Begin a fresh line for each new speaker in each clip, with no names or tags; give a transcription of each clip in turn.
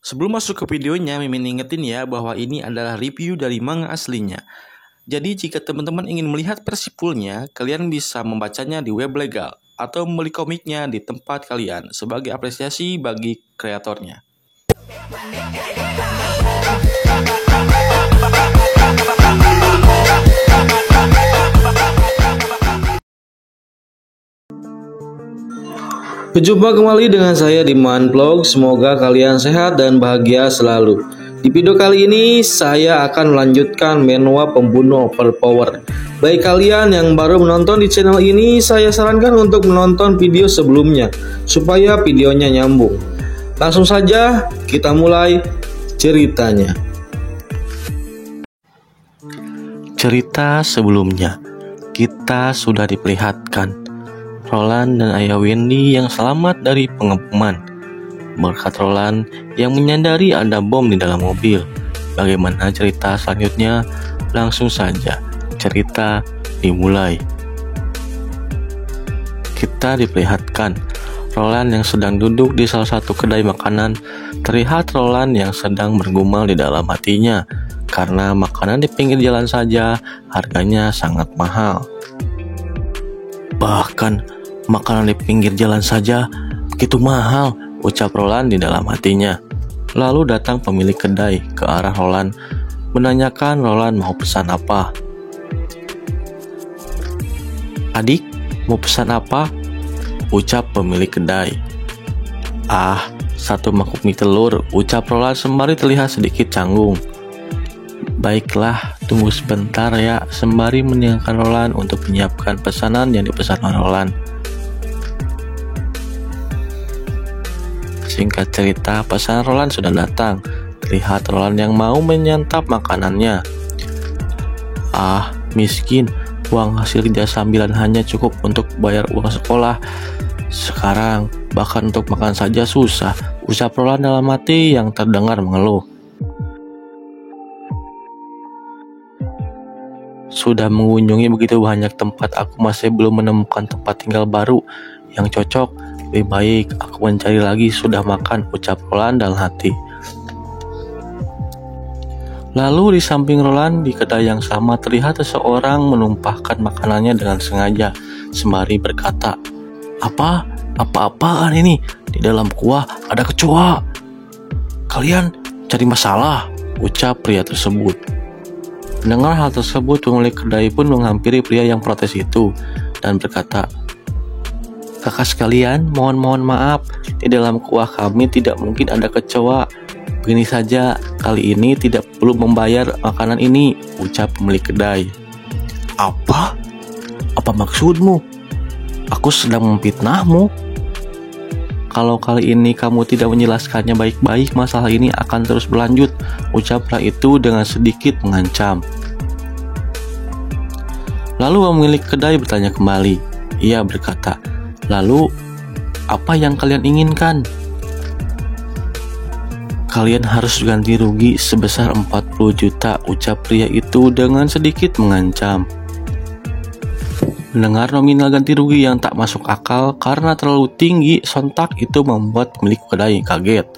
Sebelum masuk ke videonya, Mimin ingetin ya bahwa ini adalah review dari manga aslinya. Jadi jika teman-teman ingin melihat versi fullnya, kalian bisa membacanya di web legal atau membeli komiknya di tempat kalian sebagai apresiasi bagi kreatornya. Berjumpa kembali dengan saya di Man Vlog. Semoga kalian sehat dan bahagia selalu. Di video kali ini saya akan melanjutkan Manhwa Pembunuh Overpower. Bagi kalian yang baru menonton di channel ini, saya sarankan untuk menonton video sebelumnya supaya videonya nyambung. Langsung saja kita mulai ceritanya. Cerita sebelumnya, kita sudah diperlihatkan Roland dan ayah Wendy yang selamat dari pengepungan. Berkat Roland yang menyadari ada bom di dalam mobil. Bagaimana cerita selanjutnya? Langsung saja cerita dimulai. Kita diperlihatkan Roland yang sedang duduk di salah satu kedai makanan. Terlihat Roland yang sedang bergumul di dalam hatinya karena makanan di pinggir jalan saja harganya sangat mahal. Bahkan makanan di pinggir jalan saja begitu mahal, ucap Roland di dalam hatinya. Lalu datang pemilik kedai ke arah Roland, menanyakan Roland mau pesan apa. Adik, mau pesan apa? Ucap pemilik kedai. Ah, satu mangkuk mie telur, ucap Roland sembari terlihat sedikit canggung. Baiklah, tunggu sebentar ya, sembari meninggalkan Roland untuk menyiapkan pesanan yang dipesan oleh Roland. Singkat cerita, pesanan Roland sudah datang. Terlihat Roland yang mau menyantap makanannya. Ah, miskin, uang hasil kerja sambilan hanya cukup untuk bayar uang sekolah. Sekarang, bahkan untuk makan saja susah, ucap Roland dalam hati yang terdengar mengeluh. Sudah mengunjungi begitu banyak tempat, aku masih belum menemukan tempat tinggal baru yang cocok. Lebih baik aku mencari lagi, sudah makan, ucap Roland dalam hati. Lalu di samping Roland di kedai yang sama terlihat seseorang menumpahkan makanannya dengan sengaja sembari berkata, Apa-apaan ini? Di dalam kuah ada kecoa. Kalian cari masalah, ucap pria tersebut. Mendengar hal tersebut, pemilik kedai pun menghampiri pria yang protes itu dan berkata, Kakak sekalian, mohon maaf, di dalam kuah kami tidak mungkin ada kecoa. Begini saja, kali ini tidak perlu membayar makanan ini, ucap pemilik kedai. Apa? Apa maksudmu? Aku sedang memfitnahmu. Kalau kali ini kamu tidak menjelaskannya baik-baik, masalah ini akan terus berlanjut, ucaplah itu dengan sedikit mengancam. Lalu pemilik kedai bertanya kembali. Ia berkata, Lalu, apa yang kalian inginkan? Kalian harus ganti rugi sebesar 40 juta, ucap pria itu dengan sedikit mengancam. Mendengar nominal ganti rugi yang tak masuk akal karena terlalu tinggi, sontak itu membuat pemilik kedai kaget.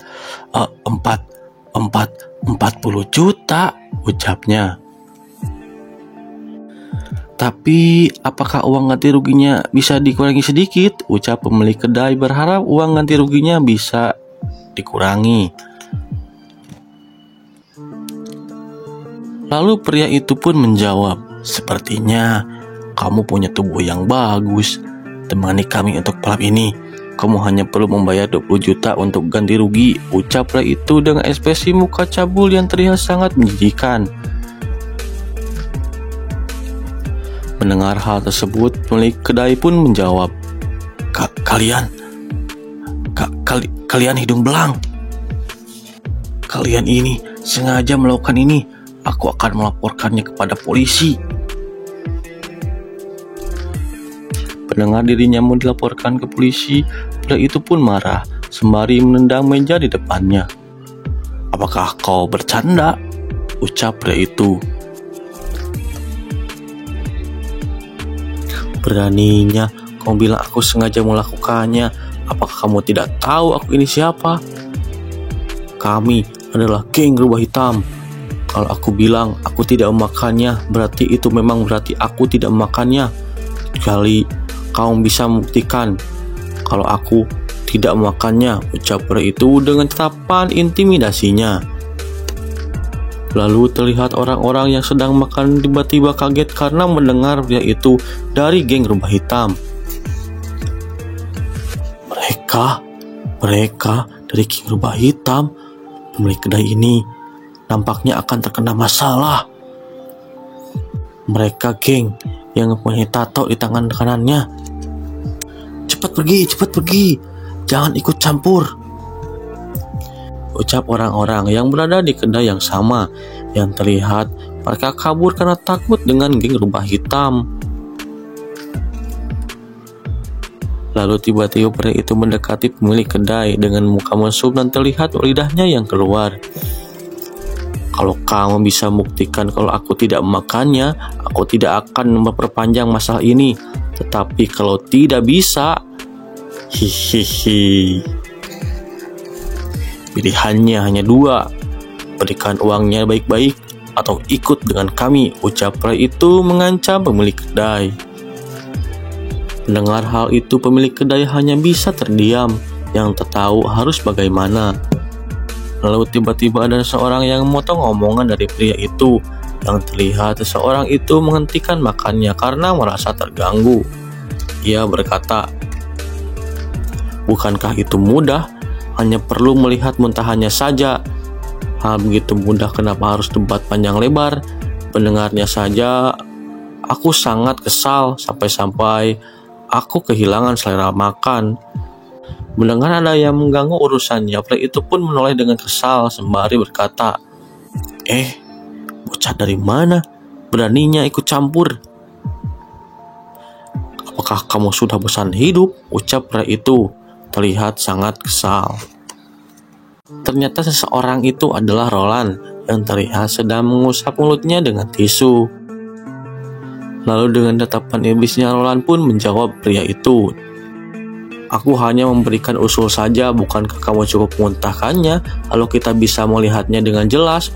40 juta, ucapnya. Tapi apakah uang ganti ruginya bisa dikurangi sedikit? Ucap pemilik kedai berharap uang ganti ruginya bisa dikurangi. Lalu pria itu pun menjawab, Sepertinya kamu punya tubuh yang bagus. Temani kami untuk malam ini. Kamu hanya perlu membayar 20 juta untuk ganti rugi, ucap pria itu dengan ekspresi muka cabul yang terlihat sangat menjijikan. Mendengar hal tersebut, pemilik kedai pun menjawab, Kalian hidung belang. Kalian ini sengaja melakukan ini. Aku akan melaporkannya kepada polisi. Mendengar dirinya mau dilaporkan ke polisi, pria itu pun marah, sembari menendang meja di depannya. Apakah kau bercanda? Ucap pria itu. Beraninya kamu bilang aku sengaja melakukannya. Apakah kamu tidak tahu aku ini siapa? kami adalah geng rubah hitam. Kalau aku bilang aku tidak memakannya, berarti itu memang berarti aku tidak memakannya. Kecuali kau bisa membuktikan kalau aku tidak memakannya, ucap pria itu dengan tatapan intimidasinya. Lalu terlihat orang-orang yang sedang makan tiba-tiba kaget karena mendengar pria itu dari geng rubah hitam. Mereka dari geng rubah hitam, pemilik kedai ini nampaknya akan terkena masalah. Mereka geng yang mempunyai tato di tangan kanannya. Cepat pergi, jangan ikut campur, ucap orang-orang yang berada di kedai yang sama. Yang terlihat mereka kabur karena takut dengan geng rubah hitam. Lalu tiba-tiba pria itu mendekati pemilik kedai dengan muka mesum dan terlihat lidahnya yang keluar. Kalau kamu bisa membuktikan kalau aku tidak memakannya, aku tidak akan memperpanjang masalah ini. Tetapi kalau tidak bisa, hihihi. Pilihannya hanya dua, berikan uangnya baik-baik atau ikut dengan kami, ucap pria itu mengancam pemilik kedai. Mendengar hal itu, pemilik kedai hanya bisa terdiam, yang tak tahu harus bagaimana. Lalu tiba-tiba ada seorang yang memotong omongan dari pria itu. Yang terlihat seseorang itu menghentikan makannya karena merasa terganggu. Ia berkata, bukankah itu mudah? Hanya perlu melihat muntahannya saja. Hal begitu mudah, kenapa harus debat panjang lebar? Pendengarnya saja, aku sangat kesal sampai-sampai aku kehilangan selera makan. Mendengar ada yang mengganggu urusannya, pria itu pun menoleh dengan kesal sembari berkata, bocah dari mana? Beraninya ikut campur. Apakah kamu sudah bosan hidup? Ucap pria itu, terlihat sangat kesal. Ternyata seseorang itu adalah Roland yang terlihat sedang mengusap mulutnya dengan tisu. Lalu dengan tatapan iblisnya Roland pun menjawab pria itu, aku hanya memberikan usul saja, bukankah kamu cukup memuntahkannya? Lalu kita bisa melihatnya dengan jelas,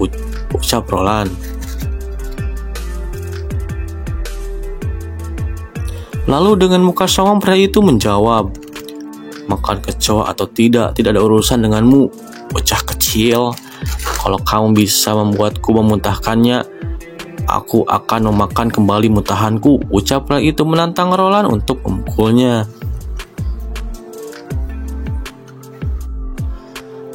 ucap Roland. Lalu dengan muka songong pria itu menjawab, makan kecoa atau tidak ada urusan denganmu, bocah kecil. Kalau kamu bisa membuatku memuntahkannya, aku akan memakan kembali muntahanku, ucap pria itu menantang Roland untuk memukulnya.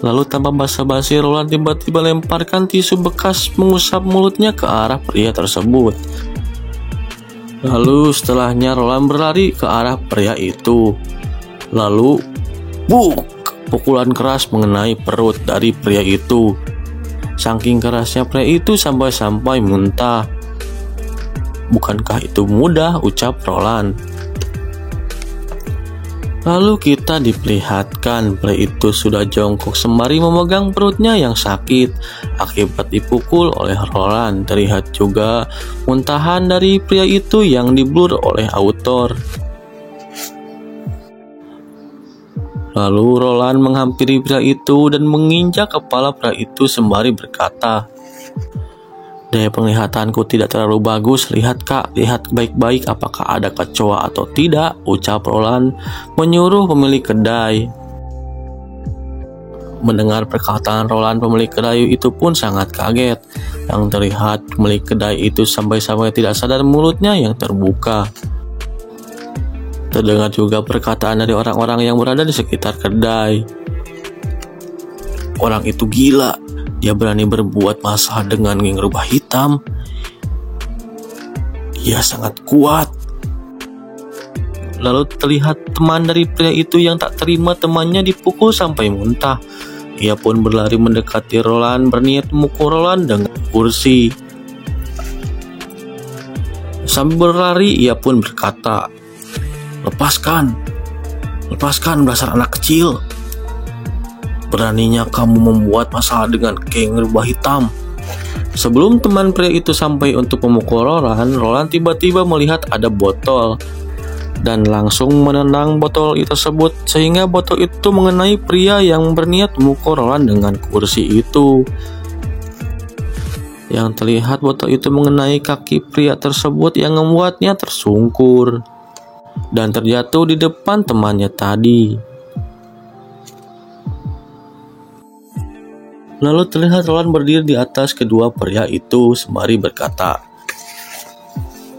Lalu tanpa basa-basi, Roland tiba-tiba lemparkan tisu bekas mengusap mulutnya ke arah pria tersebut. Lalu setelahnya Roland berlari ke arah pria itu. Lalu, pukulan keras mengenai perut dari pria itu. Saking kerasnya pria itu sampai-sampai muntah. Bukankah itu mudah, ucap Roland. Lalu kita diperlihatkan pria itu sudah jongkok sembari memegang perutnya yang sakit akibat dipukul oleh Roland. Terlihat juga muntahan dari pria itu yang diblur oleh autor. Lalu Roland menghampiri pria itu dan menginjak kepala pria itu sembari berkata, daya penglihatanku tidak terlalu bagus, lihat kak, lihat baik-baik apakah ada kecoa atau tidak, ucap Roland menyuruh pemilik kedai. Mendengar perkataan Roland, pemilik kedai itu pun sangat kaget. Yang terlihat pemilik kedai itu sampai-sampai tidak sadar mulutnya yang terbuka. Terdengar juga perkataan dari orang-orang yang berada di sekitar kedai. Orang itu gila, dia berani berbuat masalah dengan geng rubah hitam. Dia sangat kuat. Lalu terlihat teman dari pria itu yang tak terima temannya dipukul sampai muntah. Ia pun berlari mendekati Roland, berniat memukul Roland dengan kursi. Sambil berlari, ia pun berkata, Lepaskan dasar anak kecil. Beraninya kamu membuat masalah dengan geng rubah hitam. Sebelum teman pria itu sampai untuk memukul Roland tiba-tiba melihat ada botol. dan langsung menendang botol itu tersebut sehingga botol itu mengenai pria yang berniat memukul Roland dengan kursi itu. Yang terlihat botol itu mengenai kaki pria tersebut yang membuatnya tersungkur dan terjatuh di depan temannya tadi. Lalu terlihat Roland berdiri di atas kedua pria itu sembari berkata,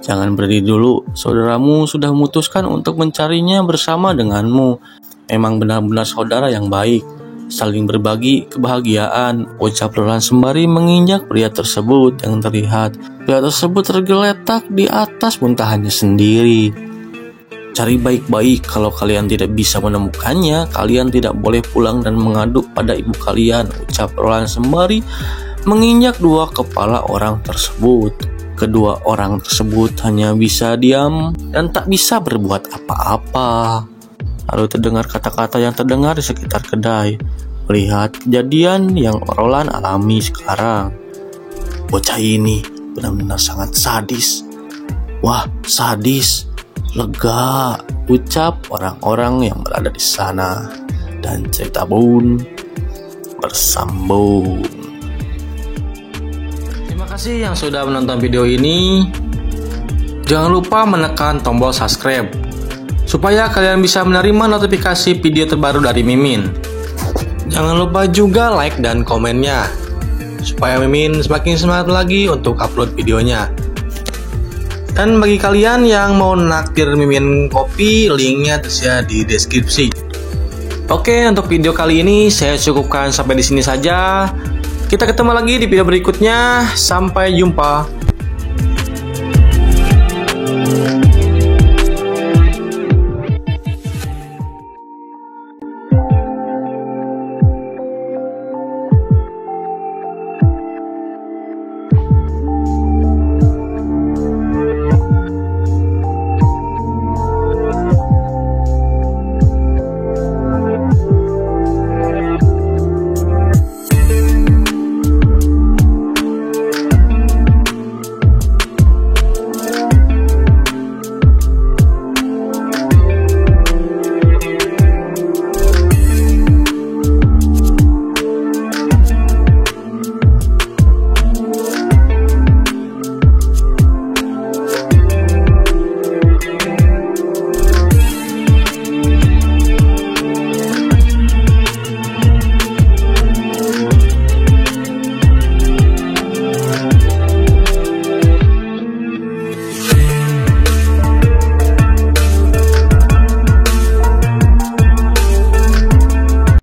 "Jangan berdiri dulu, saudaramu sudah memutuskan untuk mencarinya bersama denganmu. Memang benar-benar saudara yang baik, saling berbagi kebahagiaan," ucap Roland sembari menginjak pria tersebut. Yang terlihat pria tersebut tergeletak di atas muntahannya sendiri. "Cari baik-baik, kalau kalian tidak bisa menemukannya, kalian tidak boleh pulang dan mengadu pada ibu kalian," ucap Roland sembari menginjak dua kepala orang tersebut. Kedua orang tersebut hanya bisa diam dan tak bisa berbuat apa-apa. Lalu terdengar kata-kata yang terdengar di sekitar kedai, melihat kejadian yang Roland alami sekarang. "Bocah ini benar-benar sangat sadis. Wah, sadis. Lega," ucap orang-orang yang berada di sana. Dan cerita pun bersambung. Terima kasih yang sudah menonton video ini. Jangan lupa menekan tombol subscribe supaya kalian bisa menerima notifikasi video terbaru dari Mimin. Jangan lupa juga like dan komennya supaya Mimin semakin semangat lagi untuk upload videonya. Dan bagi kalian yang mau naktir Mimin kopi, linknya tersedia di deskripsi. Oke, untuk video kali ini saya cukupkan sampai di sini saja. Kita ketemu lagi di video berikutnya. Sampai jumpa.